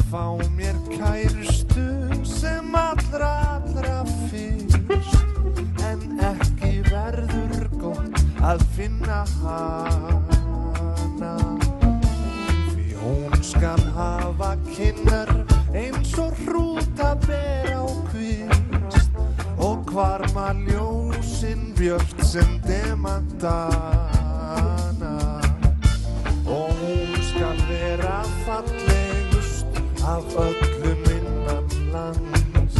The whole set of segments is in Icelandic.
Fá mér kærustu sem allra fyrst, en ekki verður gott að finna hana, því hún skal hafa kinnar eins og hrútaber á kvist og hvarma ljósin björt sem demantana, og hún skal vera fallegust af öllum innan lands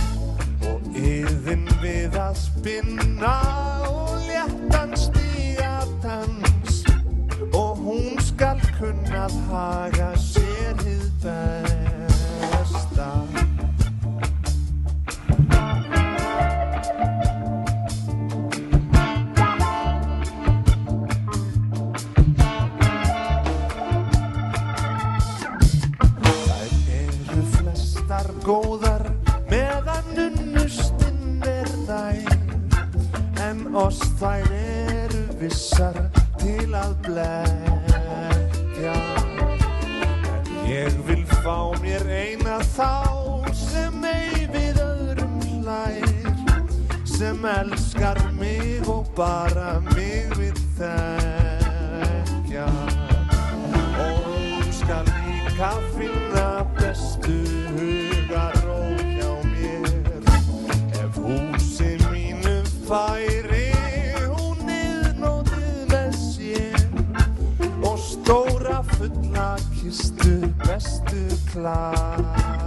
og iðin við að spinna og léttan stígadans, og hún skal kunna að haga sér hið besta. Góðar meðan unnustinn nær, en oss þær vissar til að blekkja. En ég vil fá mér eina þá sem ei við öðrum hlær, sem elskar mig og bara mig vill þekkja, og hún skal líka finna bestu hugarró hjá mér, ef húsi mínu færi hún niðnótið með sér og stóra fulla kistu bestu klær.